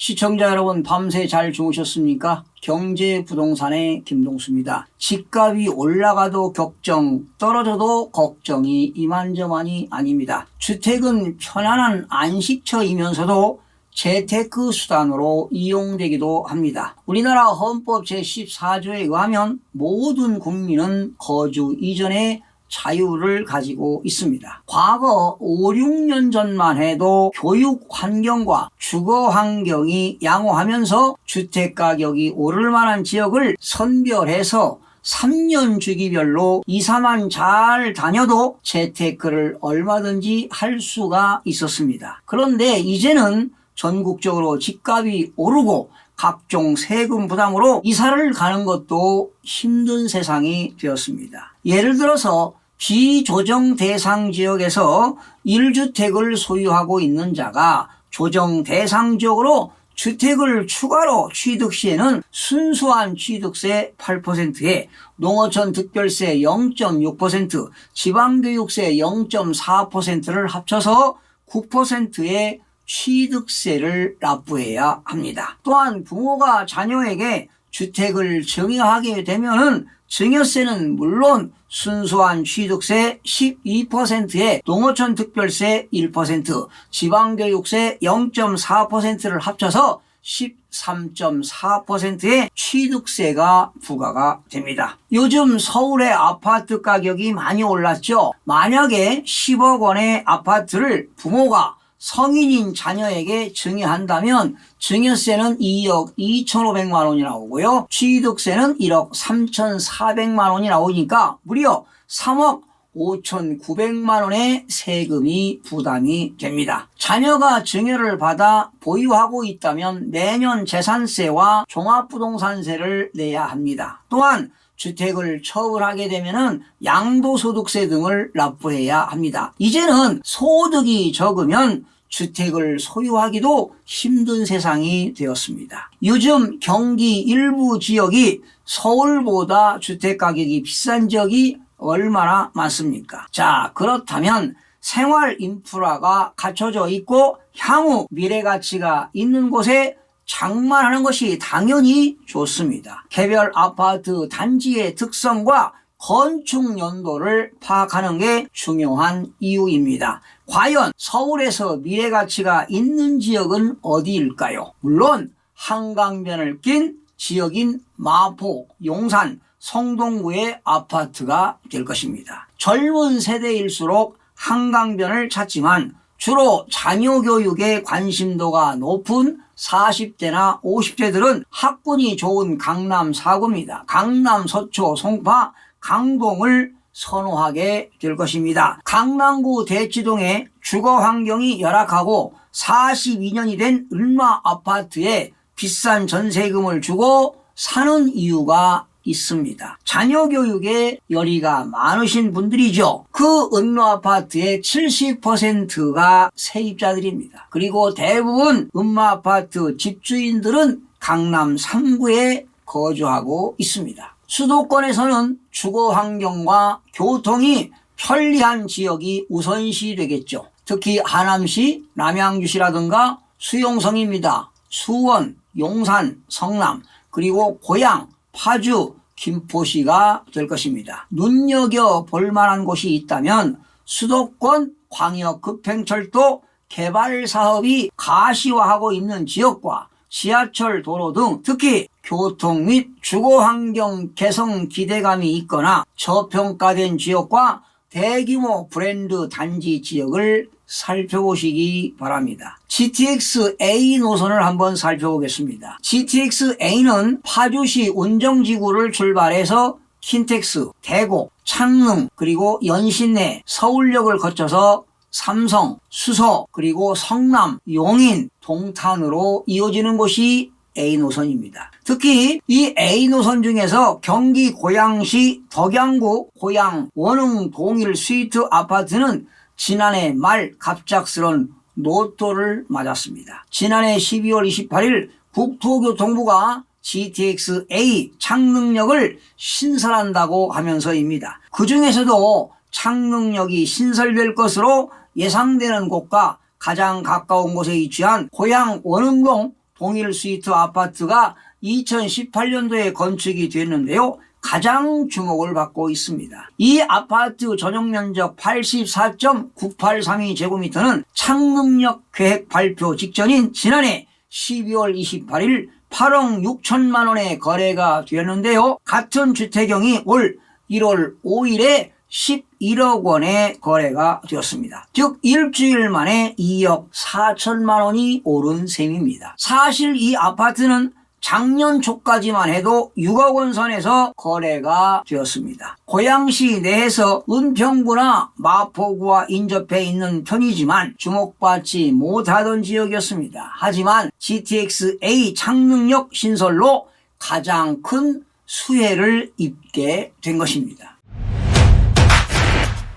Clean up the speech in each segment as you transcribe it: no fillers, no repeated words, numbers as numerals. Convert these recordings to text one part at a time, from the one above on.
시청자 여러분, 밤새 잘 주무셨습니까? 경제부동산의 김동수입니다. 집값이 올라가도 걱정, 떨어져도 걱정이 이만저만이 아닙니다. 주택은 편안한 안식처이면서도 재테크 수단으로 이용되기도 합니다. 우리나라 헌법 제14조에 의하면 모든 국민은 거주 이전의 자유를 가지고 있습니다. 과거 5, 6년 전만 해도 교육 환경과 주거 환경이 양호하면서 주택 가격이 오를 만한 지역을 선별해서 3년 주기별로 이사만 잘 다녀도 재테크를 얼마든지 할 수가 있었습니다. 그런데 이제는 전국적으로 집값이 오르고 각종 세금 부담으로 이사를 가는 것도 힘든 세상이 되었습니다. 예를 들어서 비조정 대상 지역에서 1주택을 소유하고 있는 자가 조정 대상 지역으로 주택을 추가로 취득 시에는 순수한 취득세 8%에 농어촌 특별세 0.6%, 지방교육세 0.4%를 합쳐서 9%의 취득세를 납부해야 합니다. 또한 부모가 자녀에게 주택을 증여하게 되면은 증여세는 물론 순수한 취득세 12%에 농어촌 특별세 1%, 지방교육세 0.4%를 합쳐서 13.4%의 취득세가 부과가 됩니다. 요즘 서울의 아파트 가격이 많이 올랐죠. 만약에 10억 원의 아파트를 부모가 성인인 자녀에게 증여한다면 증여세는 2억 2,500만 원이 나오고요. 취득세는 1억 3,400만 원이 나오니까 무려 3억 5,900만 원의 세금이 부담이 됩니다. 자녀가 증여를 받아 보유하고 있다면 매년 재산세와 종합부동산세를 내야 합니다. 또한 주택을 처분하게 되면 양도소득세 등을 납부해야 합니다. 이제는 소득이 적으면 주택을 소유하기도 힘든 세상이 되었습니다. 요즘 경기 일부 지역이 서울보다 주택 가격이 비싼 지역이 얼마나 많습니까? 자, 그렇다면 생활 인프라가 갖춰져 있고 향후 미래 가치가 있는 곳에 장만하는 것이 당연히 좋습니다. 개별 아파트 단지의 특성과 건축 연도를 파악하는 게 중요한 이유입니다. 과연 서울에서 미래 가치가 있는 지역은 어디일까요? 물론 한강변을 낀 지역인 마포, 용산, 성동구의 아파트가 될 것입니다. 젊은 세대일수록 한강변을 찾지만 주로 자녀 교육에 관심도가 높은 40대나 50대들은 학군이 좋은 강남 4구입니다. 강남, 서초, 송파, 강동을 선호하게 될 것입니다. 강남구 대치동의 주거 환경이 열악하고 42년이 된 은마 아파트에 비싼 전세금을 주고 사는 이유가 있습니다. 자녀 교육에 열의가 많으신 분들이죠. 그 은마 아파트의 70%가 세입자들입니다. 그리고 대부분 은마 아파트 집주인들은 강남 3구에 거주하고 있습니다. 수도권에서는 주거 환경과 교통이 편리한 지역이 우선시 되겠죠. 특히 하남시, 남양주시라든가 수용성입니다. 수원, 용산, 성남, 그리고 고양, 파주, 김포시가 될 것입니다. 눈여겨볼 만한 곳이 있다면 수도권 광역급행철도 개발 사업이 가시화하고 있는 지역과 지하철 도로 등 특히 교통 및 주거환경 개선 기대감이 있거나 저평가된 지역과 대규모 브랜드 단지 지역을 살펴보시기 바랍니다. GTX-A 노선을 한번 살펴보겠습니다. GTX-A는 파주시 운정지구를 출발해서 킨텍스, 대곡, 창릉, 그리고 연신내, 서울역을 거쳐서 삼성, 수서, 그리고 성남, 용인, 동탄으로 이어지는 곳이 A 노선입니다. 특히 이 A 노선 중에서 경기 고양시 덕양구 고양 원흥 동일 스위트 아파트는 지난해 말 갑작스런 노토를 맞았습니다. 지난해 12월 28일 국토교통부가 GTX-A 창릉역을 신설한다고 하면서입니다. 그 중에서도 창릉역이 신설될 것으로 예상되는 곳과 가장 가까운 곳에 위치한 고양 원흥동 동일 스위트 아파트가 2018년도에 건축이 됐는데요. 가장 주목을 받고 있습니다. 이 아파트 전용 면적 84.9832제곱미터는 창능력 계획 발표 직전인 지난해 12월 28일 8억 6천만 원에 거래가 되었는데요. 같은 주택형이 올 1월 5일에 11억 원에 거래가 되었습니다. 즉 일주일 만에 2억 4천만 원이 오른 셈입니다. 사실 이 아파트는 작년 초까지만 해도 6억 원 선에서 거래가 되었습니다. 고양시 내에서 은평구나 마포구와 인접해 있는 편이지만 주목받지 못하던 지역이었습니다. 하지만 GTX-A 창능력 신설로 가장 큰 수혜를 입게 된 것입니다.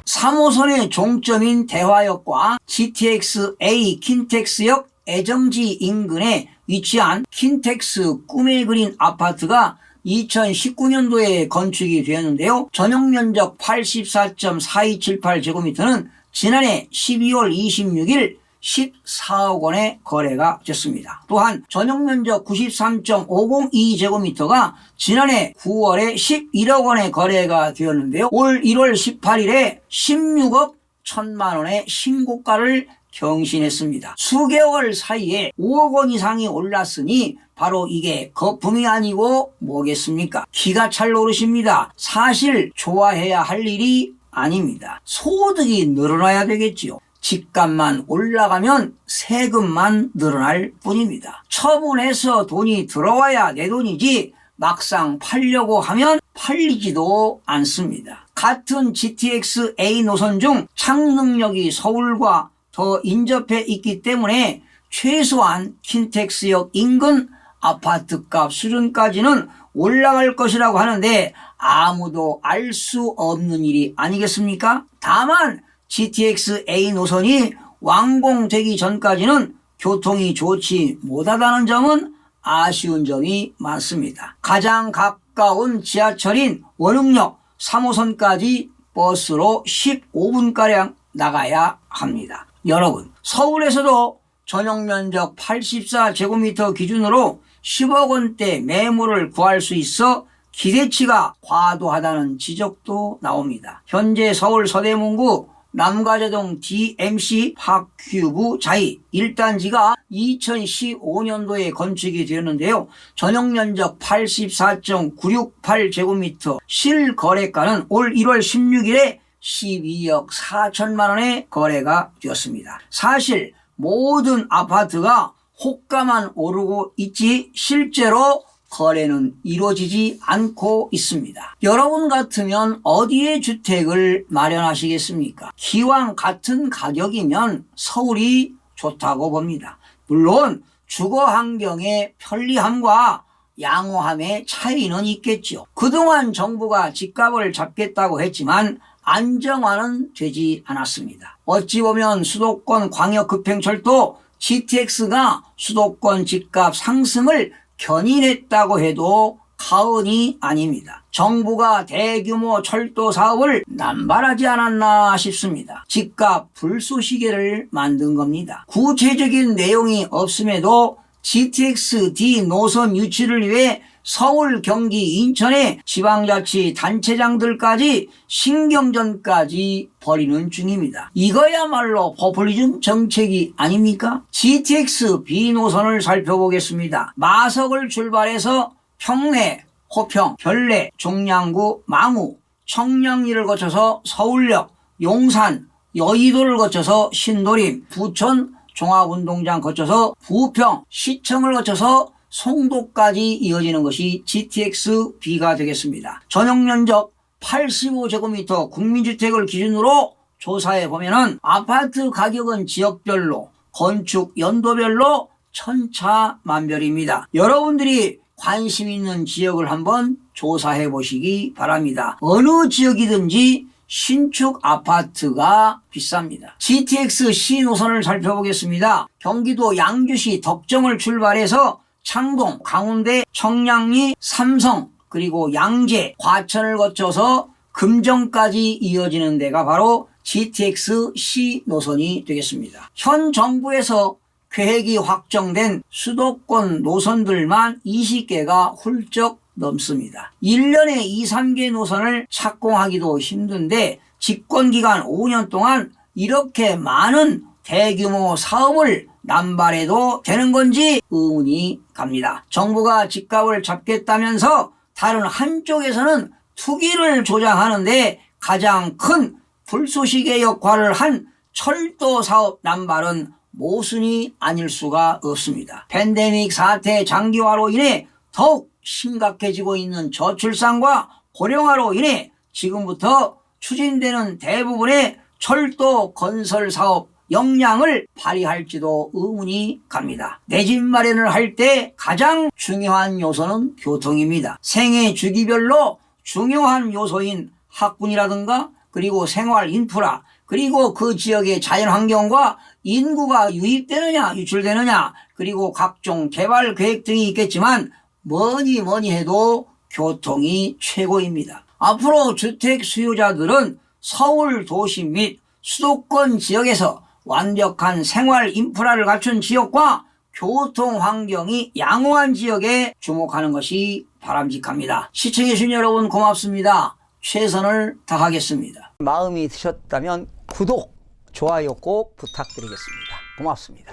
3호선의 종점인 대화역과 GTX-A 킨텍스역 애정지 인근에 위치한 킨텍스 꿈에 그린 아파트가 2019년도에 건축이 되었는데요. 전용 면적 84.4278제곱미터는 지난해 12월 26일 14억 원에 거래가 됐습니다. 또한 전용 면적 93.502제곱미터가 지난해 9월에 11억 원에 거래가 되었는데요. 올 1월 18일에 16억 1천만 원의 신고가를 경신했습니다. 수개월 사이에 5억 원 이상이 올랐으니 바로 이게 거품이 아니고 뭐겠습니까? 기가 찰 노릇입니다. 사실 좋아해야 할 일이 아닙니다. 소득이 늘어나야 되겠지요. 집값만 올라가면 세금만 늘어날 뿐입니다. 처분해서 돈이 들어와야 내 돈이지 막상 팔려고 하면 팔리지도 않습니다. 같은 GTX-A 노선 중 창능력이 서울과 더 인접해 있기 때문에 최소한 킨텍스역 인근 아파트값 수준까지는 올라갈 것이라고 하는데 아무도 알 수 없는 일이 아니겠습니까? 다만 GTX-A 노선이 완공되기 전까지는 교통이 좋지 못하다는 점은 아쉬운 점이 많습니다. 가장 가까운 지하철인 원흥역 3호선까지 버스로 15분가량 나가야 합니다. 여러분, 서울에서도 전용 면적 84제곱미터 기준으로 10억 원대 매물을 구할 수 있어 기대치가 과도하다는 지적도 나옵니다. 현재 서울 서대문구 남가제동 DMC 파큐브 자이 1단지가 2015년도에 건축이 되었는데요. 전용 면적 84.968제곱미터 실거래가는 올 1월 16일에 12억 4천만 원에 거래가 되었습니다. 사실 모든 아파트가 호가만 오르고 있지 실제로 거래는 이루어지지 않고 있습니다. 여러분 같으면 어디에 주택을 마련하시겠습니까? 기왕 같은 가격이면 서울이 좋다고 봅니다. 물론 주거 환경의 편리함과 양호함의 차이는 있겠죠. 그동안 정부가 집값을 잡겠다고 했지만 안정화는 되지 않았습니다. 어찌 보면 수도권 광역급행철도 GTX가 수도권 집값 상승을 견인했다고 해도 과언이 아닙니다. 정부가 대규모 철도 사업을 남발하지 않았나 싶습니다. 집값 불쏘시개를 만든 겁니다. 구체적인 내용이 없음에도 GTX-D 노선 유치를 위해 서울, 경기, 인천의 지방자치 단체장들까지 신경전까지 벌이는 중입니다. 이거야말로 포퓰리즘 정책이 아닙니까? GTX-B 노선을 살펴보겠습니다. 마석을 출발해서 평내, 호평, 별내, 종량구, 망우, 청량리를 거쳐서 서울역, 용산, 여의도를 거쳐서 신도림, 부천, 종합운동장 거쳐서 부평, 시청을 거쳐서 송도까지 이어지는 것이 GTX-B가 되겠습니다. 전용 면적 85제곱미터 국민주택을 기준으로 조사해 보면은 아파트 가격은 지역별로, 건축 연도별로 천차만별입니다. 여러분들이 관심 있는 지역을 한번 조사해 보시기 바랍니다. 어느 지역이든지 신축 아파트가 비쌉니다. GTX-C 노선을 살펴보겠습니다. 경기도 양주시 덕정을 출발해서 창동, 강운대, 청량리, 삼성, 그리고 양재, 과천을 거쳐서 금정까지 이어지는 데가 바로 GTX-C 노선이 되겠습니다. 현 정부에서 계획이 확정된 수도권 노선들만 20개가 훌쩍 넘습니다. 1년에 2, 3개 노선을 착공하기도 힘든데 집권기간 5년 동안 이렇게 많은 대규모 사업을 남발해도 되는 건지 의문이 갑니다. 정부가 집값을 잡겠다면서 다른 한쪽에서는 투기를 조장하는데 가장 큰 불쏘시개 역할을 한 철도 사업 남발은 모순이 아닐 수가 없습니다. 팬데믹 사태 장기화로 인해 더욱 심각해지고 있는 저출산과 고령화로 인해 지금부터 추진되는 대부분의 철도 건설 사업 역량을 발휘할지도 의문이 갑니다. 내 집 마련을 할 때 가장 중요한 요소는 교통입니다. 생애 주기별로 중요한 요소인 학군이라든가 그리고 생활 인프라 그리고 그 지역의 자연환경과 인구가 유입되느냐 유출되느냐 그리고 각종 개발 계획 등이 있겠지만 뭐니 해도 교통이 최고입니다. 앞으로 주택 수요자들은 서울 도심 및 수도권 지역에서 완벽한 생활 인프라를 갖춘 지역과 교통 환경이 양호한 지역에 주목하는 것이 바람직합니다. 시청해 주신 여러분 고맙습니다. 최선을 다하겠습니다. 마음이 드셨다면 구독, 좋아요 꼭 부탁드리겠습니다. 고맙습니다.